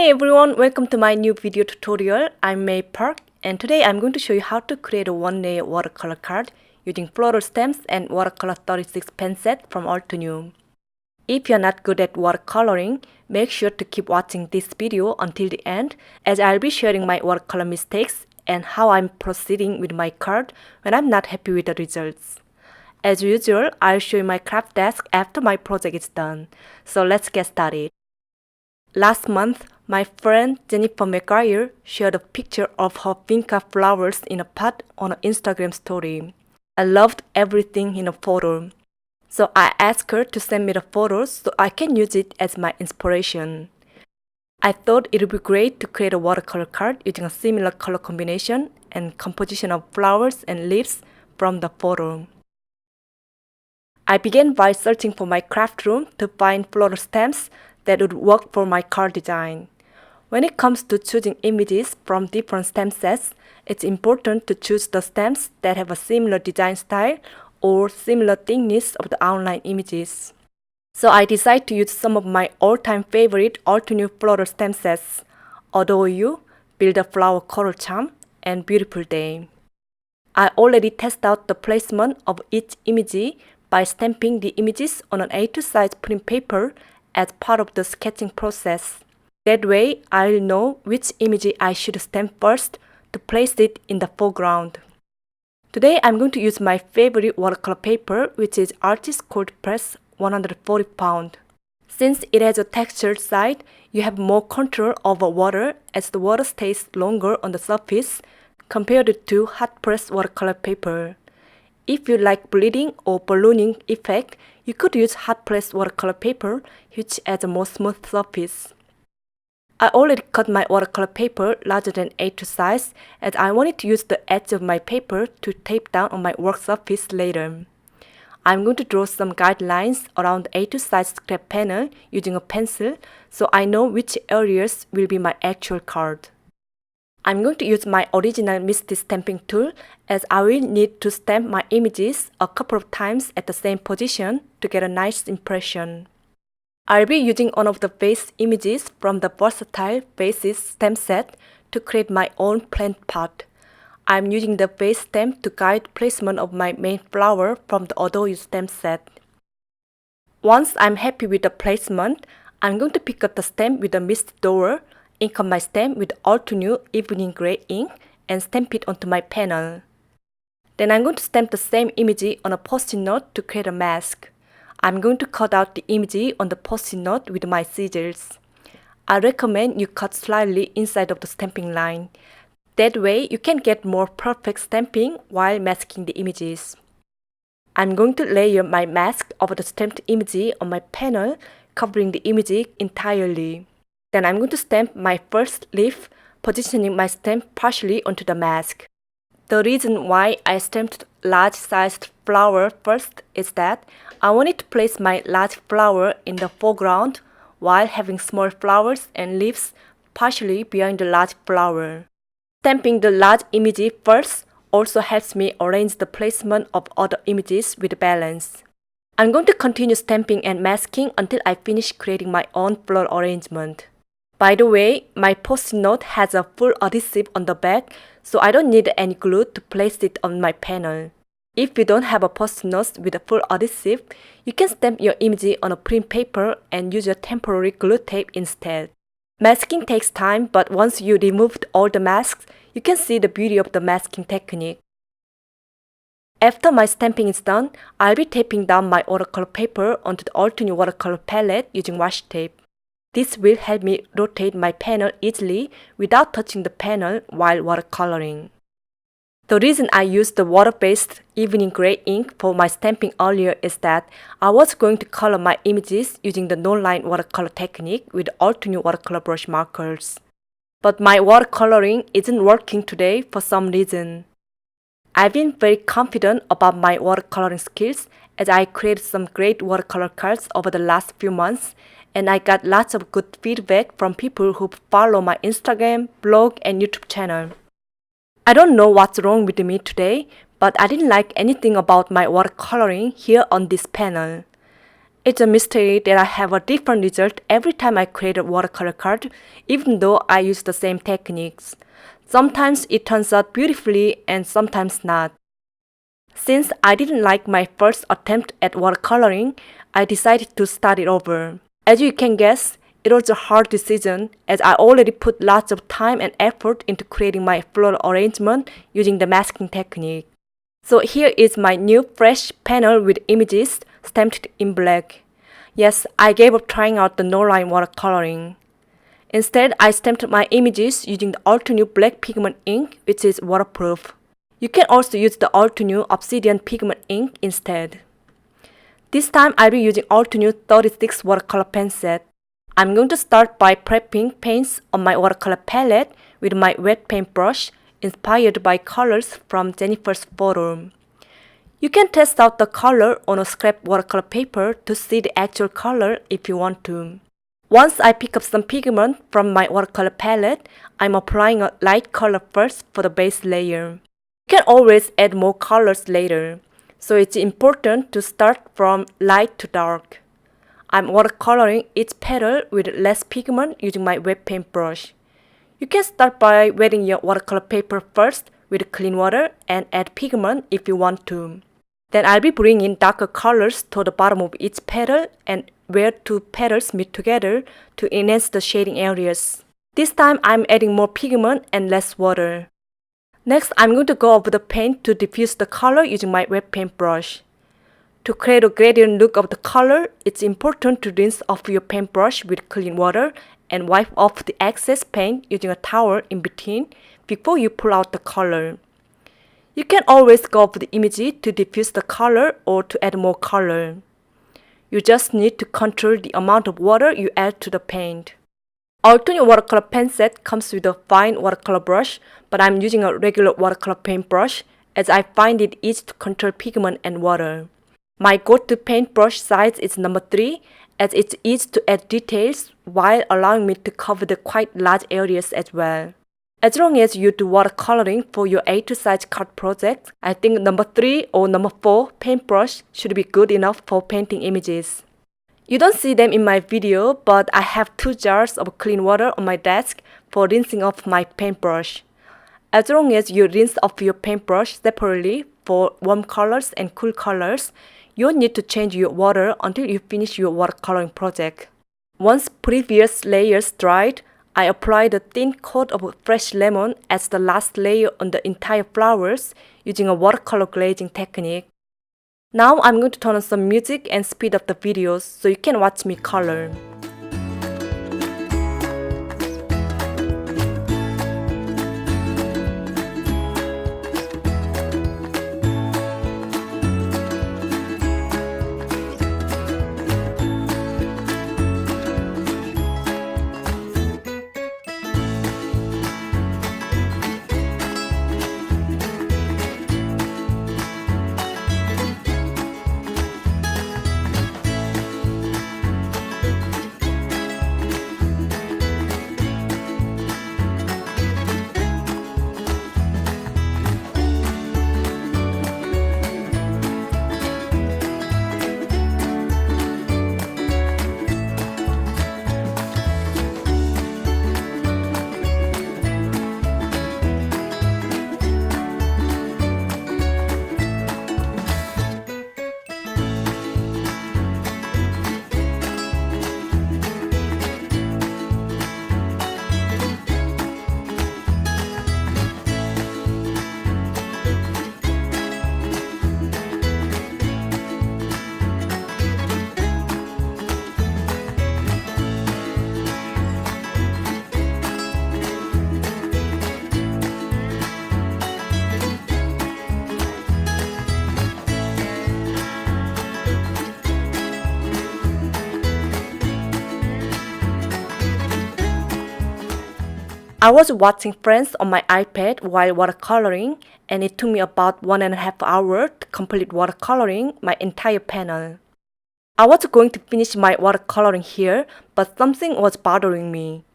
Hey everyone, welcome to my new video tutorial. I'm May Park and today I'm going to show you how to create a one-layer watercolor card using floral stems and watercolor 36 pen set from Altenew. If you're not good at watercoloring, make sure to keep watching this video until the end as I'll be sharing my watercolor mistakes and how I'm proceeding with my card when I'm not happy with the results. As usual, I'll show you my craft desk after my project is done. So let's get started. Last month, my friend Jennifer McGuire shared a picture of her vinca flowers in a pot on her Instagram story. I loved everything in the photo. So I asked her to send me the photos so I can use it as my inspiration. I thought it would be great to create a watercolor card using a similar color combination and composition of flowers and leaves from the photo. I began by searching for my craft room to find floral stems that would work for my card design. When it comes to choosing images from different stem sets, it's important to choose the stems that have a similar design style or similar thickness of the outline images. So I decided to use some of my all-time favorite Altenew floral stem sets, Adore You, Build a Flower Coral Charm, and Beautiful Day. I already tested out the placement of each image by stamping the images on an A2 size print paper as part of the sketching process. That way, I'll know which image I should stamp first to place it in the foreground. Today, I'm going to use my favorite watercolor paper, which is Artist Cold Press 140 pound. Since it has a textured side, you have more control over water as the water stays longer on the surface compared to hot press watercolor paper. If you like bleeding or ballooning effect, you could use hot press watercolor paper, which has a more smooth surface. I already cut my watercolor paper larger than A2 size as I wanted to use the edge of my paper to tape down on my work surface later. I'm going to draw some guidelines around the A2 size scrap panel using a pencil so I know which areas will be my actual card. I'm going to use my original Misty stamping tool as I will need to stamp my images a couple of times at the same position to get a nice impression. I'll be using one of the vase images from the versatile Vases stamp set to create my own plant pot. I'm using the vase stamp to guide placement of my main flower from the Adore You stamp set. Once I'm happy with the placement, I'm going to pick up the stamp with the Misty Door, ink on my stamp with Altenew Evening Grey ink and stamp it onto my panel. Then I'm going to stamp the same image on a post-it note to create a mask. I'm going to cut out the image on the post-it note with my scissors. I recommend you cut slightly inside of the stamping line. That way you can get more perfect stamping while masking the images. I'm going to layer my mask over the stamped image on my panel, covering the image entirely. Then I'm going to stamp my first leaf, positioning my stamp partially onto the mask. The reason why I stamped large-sized flower first is that I wanted to place my large flower in the foreground while having small flowers and leaves partially behind the large flower. Stamping the large image first also helps me arrange the placement of other images with balance. I'm going to continue stamping and masking until I finish creating my own floral arrangement. By the way, my post-it note has a full adhesive on the back, so I don't need any glue to place it on my panel. If you don't have a post-it note with a full adhesive, you can stamp your image on a print paper and use your temporary glue tape instead. Masking takes time, but once you removed all the masks, you can see the beauty of the masking technique. After my stamping is done, I'll be taping down my watercolor paper onto the Altenew watercolor palette using washi tape. This will help me rotate my panel easily without touching the panel while watercoloring. The reason I used the water-based Evening Grey ink for my stamping earlier is that I was going to color my images using the no-line watercolor technique with Altenew watercolor brush markers. But my watercoloring isn't working today for some reason. I've been very confident about my watercoloring skills as I created some great watercolor cards over the last few months, and I got lots of good feedback from people who follow my Instagram, blog, and YouTube channel. I don't know what's wrong with me today, but I didn't like anything about my watercoloring here on this panel. It's a mystery that I have a different result every time I create a watercolor card, even though I use the same techniques. Sometimes it turns out beautifully and sometimes not. Since I didn't like my first attempt at watercoloring, I decided to start it over. As you can guess, it was a hard decision as I already put lots of time and effort into creating my floral arrangement using the masking technique. So here is my new fresh panel with images stamped in black. Yes, I gave up trying out the no-line watercoloring. Instead, I stamped my images using the Altenew black pigment ink, which is waterproof. You can also use the Altenew Obsidian Pigment Ink instead. This time I'll be using Altenew 36 watercolor pen set. I'm going to start by prepping paints on my watercolor palette with my wet paintbrush inspired by colors from Jennifer's photo. You can test out the color on a scrap watercolor paper to see the actual color if you want to. Once I pick up some pigment from my watercolor palette, I'm applying a light color first for the base layer. You can always add more colors later, so it's important to start from light to dark. I'm watercoloring each petal with less pigment using my wet paintbrush. You can start by wetting your watercolor paper first with clean water and add pigment if you want to. Then I'll be bringing darker colors to the bottom of each petal and where two petals meet together to enhance the shading areas. This time I'm adding more pigment and less water. Next, I'm going to go over the paint to diffuse the color using my wet paintbrush. To create a gradient look of the color, it's important to rinse off your paintbrush with clean water and wipe off the excess paint using a towel in between before you pull out the color. You can always go over the image to diffuse the color or to add more color. You just need to control the amount of water you add to the paint. Altenew watercolor pen set comes with a fine watercolor brush, but I'm using a regular watercolor paintbrush as I find it easy to control pigment and water. My go-to paintbrush size is number 3 as it's easy to add details while allowing me to cover the quite large areas as well. As long as you do watercoloring for your A2 size card project, I think number 3 or number 4 paintbrush should be good enough for painting images. You don't see them in my video, but I have 2 jars of clean water on my desk for rinsing off my paintbrush. As long as you rinse off your paintbrush separately for warm colors and cool colors, you don't need to change your water until you finish your watercoloring project. Once previous layers dried, I applied a thin coat of fresh lemon as the last layer on the entire flowers using a watercolor glazing technique. Now I'm going to turn on some music and speed up the videos so you can watch me color. I was watching Friends on my iPad while watercoloring, and it took me about 1.5 hours to complete watercoloring my entire panel. I was going to finish my watercoloring here, but something was bothering me.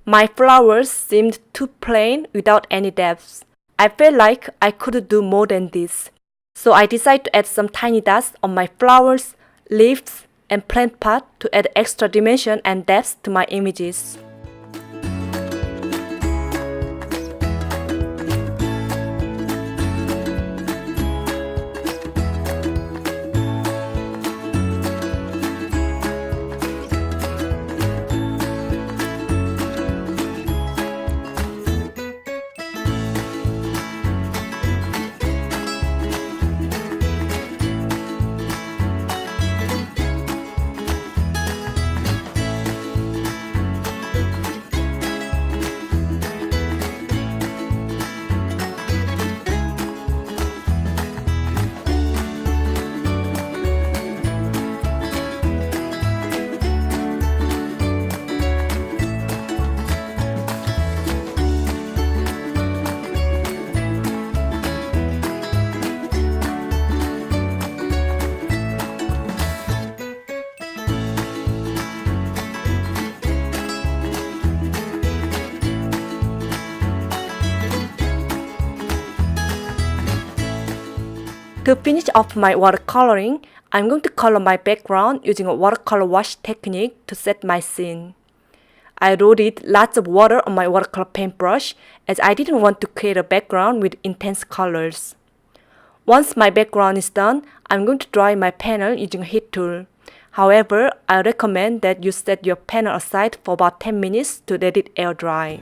My flowers seemed too plain without any depth. I felt like I could do more than this. So I decided to add some tiny dots on my flowers, leaves, and plant part to add extra dimension and depth to my images. To finish off my watercoloring, I'm going to color my background using a watercolor wash technique to set my scene. I loaded lots of water on my watercolor paintbrush as I didn't want to create a background with intense colors. Once my background is done, I'm going to dry my panel using a heat tool. However, I recommend that you set your panel aside for about 10 minutes to let it air dry.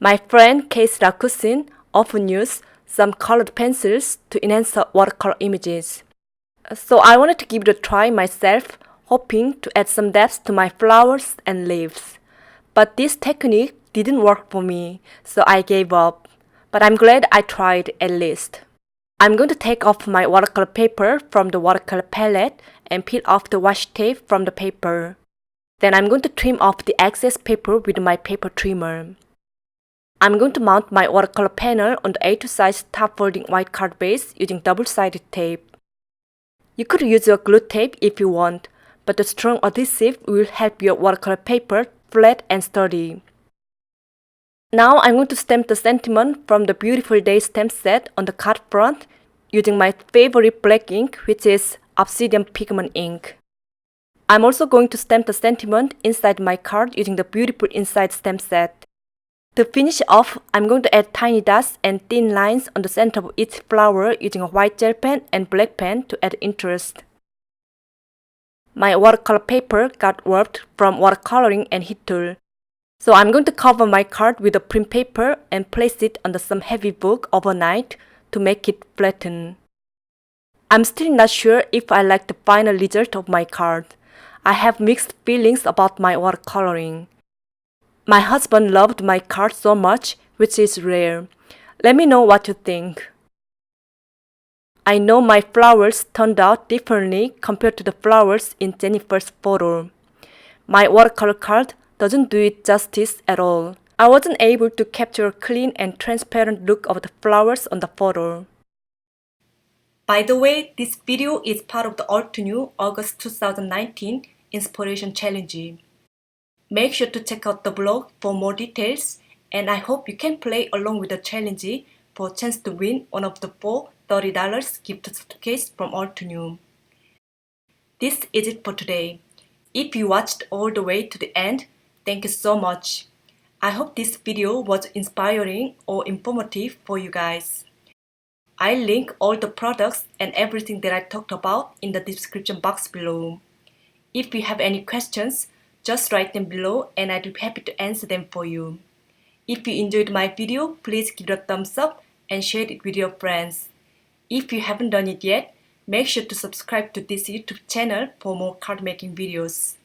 My friend Case Rakusin often uses some colored pencils to enhance her watercolor images. So I wanted to give it a try myself, hoping to add some depth to my flowers and leaves. But this technique didn't work for me, so I gave up. But I'm glad I tried at least. I'm going to take off my watercolor paper from the watercolor palette and peel off the washi tape from the paper. Then I'm going to trim off the excess paper with my paper trimmer. I'm going to mount my watercolor panel on the A2 size top folding white card base using double-sided tape. You could use your glue tape if you want, but the strong adhesive will help your watercolor paper flat and sturdy. Now I'm going to stamp the sentiment from the Beautiful Day stamp set on the card front using my favorite black ink, which is Obsidian Pigment Ink. I'm also going to stamp the sentiment inside my card using the Beautiful Inside stamp set. To finish off, I'm going to add tiny dots and thin lines on the center of each flower using a white gel pen and black pen to add interest. My watercolor paper got warped from watercoloring and heat tool. So I'm going to cover my card with a print paper and place it under some heavy book overnight to make it flatten. I'm still not sure if I like the final result of my card. I have mixed feelings about my watercoloring. My husband loved my card so much, which is rare. Let me know what you think. I know my flowers turned out differently compared to the flowers in Jennifer's photo. My watercolor card doesn't do it justice at all. I wasn't able to capture a clean and transparent look of the flowers on the photo. By the way, this video is part of the Altenew August 2019 Inspiration Challenge. Make sure to check out the blog for more details, and I hope you can play along with the challenge for a chance to win one of the 4 $30 gift certificates from Altenew. This is it for today. If you watched all the way to the end, thank you so much. I hope this video was inspiring or informative for you guys. I'll link all the products and everything that I talked about in the description box below. If you have any questions, just write them below and I'll be happy to answer them for you. If you enjoyed my video, please give it a thumbs up and share it with your friends. If you haven't done it yet, make sure to subscribe to this YouTube channel for more card making videos.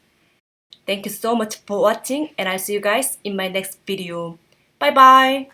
Thank you so much for watching, and I'll see you guys in my next video. Bye bye!